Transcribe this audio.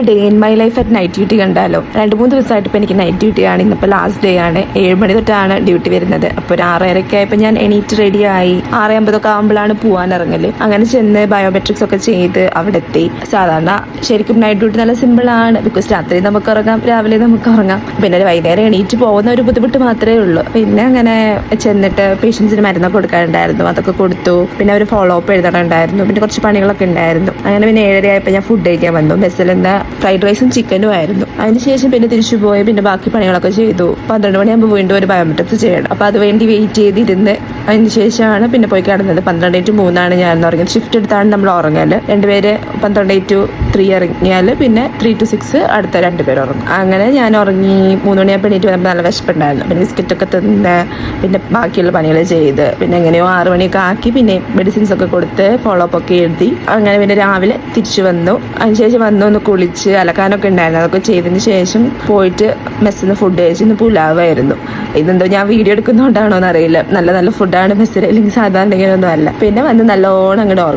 Day in my life at night duty കണ്ടാലോ. 2-3 ദിവസമായിട്ട് ഇപ്പോൾ എനിക്ക് നൈറ്റ് ഡ്യൂട്ടിയാണ്. ഇന്നിപ്പോൾ ലാസ്റ്റ് ഡേ ആണ്. 7 മണി തൊട്ടാണ് ഡ്യൂട്ടി വരുന്നത്. അപ്പോൾ ഒരു 6:30 ആയപ്പോൾ ഞാൻ എണീറ്റ് റെഡിയായി. 6:50 ആകുമ്പോഴാണ് പോകാൻ ഇറങ്ങല്. അങ്ങനെ ചെന്ന് ബയോമെട്രിക്സ് ഒക്കെ ചെയ്ത് അവിടെ എത്തി. സാധാരണ ശരിക്കും നൈറ്റ് ഡ്യൂട്ടി നല്ല സിമ്പിളാണ്. ബിക്കോസ് രാത്രി നമുക്ക് ഉറങ്ങാം, രാവിലെ നമുക്ക് ഉറങ്ങാം. പിന്നെ വൈകുന്നേരം എണീറ്റ് പോകുന്ന ഒരു ബുദ്ധിമുട്ട് മാത്രമേ ഉള്ളൂ. പിന്നെ അങ്ങനെ ചെന്നിട്ട് പേഷ്യൻസിന് മരുന്നൊക്കെ കൊടുക്കാനുണ്ടായിരുന്നു, അതൊക്കെ കൊടുത്തു. പിന്നെ അവർ ഫോളോ അപ്പ് എഴുതണുണ്ടായിരുന്നു. പിന്നെ കുറച്ച് പണികളൊക്കെ ഉണ്ടായിരുന്നു. അങ്ങനെ പിന്നെ 7:30 ആയപ്പോൾ ഞാൻ ഫുഡ് കഴിക്കാൻ വന്നു. ബസ്സിൽ എന്താ ഫ്രൈഡ് റൈസും ചിക്കനും ആയിരുന്നു. അതിനുശേഷം പിന്നെ തിരിച്ചു പോയി. പിന്നെ ബാക്കി പണികളൊക്കെ ചെയ്തു. 12 മണിയാകുമ്പോൾ വീണ്ടും ഒരു ബയോമെട്രിക്സ് ചെയ്യണം. അപ്പോൾ അത് വേണ്ടി വെയിറ്റ് ചെയ്തിരുന്ന് അതിന് ശേഷമാണ് പിന്നെ പോയി കിടന്നത്. 12 to 3 ഞാൻ ഉറങ്ങിയത്. ഷിഫ്റ്റ് എടുത്താണ് നമ്മൾ ഉറങ്ങല്. 2 പേര് 12 to 3 ഇറങ്ങിയാൽ പിന്നെ 3 to 6 അടുത്ത 2 പേര് ഉറങ്ങും. അങ്ങനെ ഞാൻ ഉറങ്ങി. 3 മണിയാകുമ്പോൾ എണീറ്റ് വന്നപ്പോൾ നല്ല വിശപ്പുണ്ടായിരുന്നു. പിന്നെ ബിസ്ക്കറ്റൊക്കെ തിന്ന് പിന്നെ ബാക്കിയുള്ള പണികൾ ചെയ്ത് പിന്നെ എങ്ങനെയോ 6 മണിയൊക്കെ ആക്കി. പിന്നെ മെഡിസിൻസ് ഒക്കെ കൊടുത്ത് ഫോളോ അപ്പ് ഒക്കെ എഴുതി. അങ്ങനെ പിന്നെ രാവിലെ തിരിച്ചു വന്നു. അതിനുശേഷം വന്നു ഒന്ന് കുളിച്ച് അലക്കാനൊക്കെ ഉണ്ടായിരുന്നു. അതൊക്കെ ചെയ്തതിന് ശേഷം പോയിട്ട് മെസ്സിൽ നിന്ന് ഫുഡ് കഴിച്ച്. ഇന്ന് പുലാവായിരുന്നു. ഇതെന്തോ ഞാൻ വീഡിയോ എടുക്കുന്നതുകൊണ്ടാണോ എന്നറിയില്ല. നല്ല ഫുഡാണ് മെസ്സിൽ, അല്ലെങ്കിൽ സാധാരണ ഇങ്ങനെയൊന്നും അല്ല. പിന്നെ വന്ന് നല്ലോണം അങ്ങോട്ട് ഉറങ്ങി.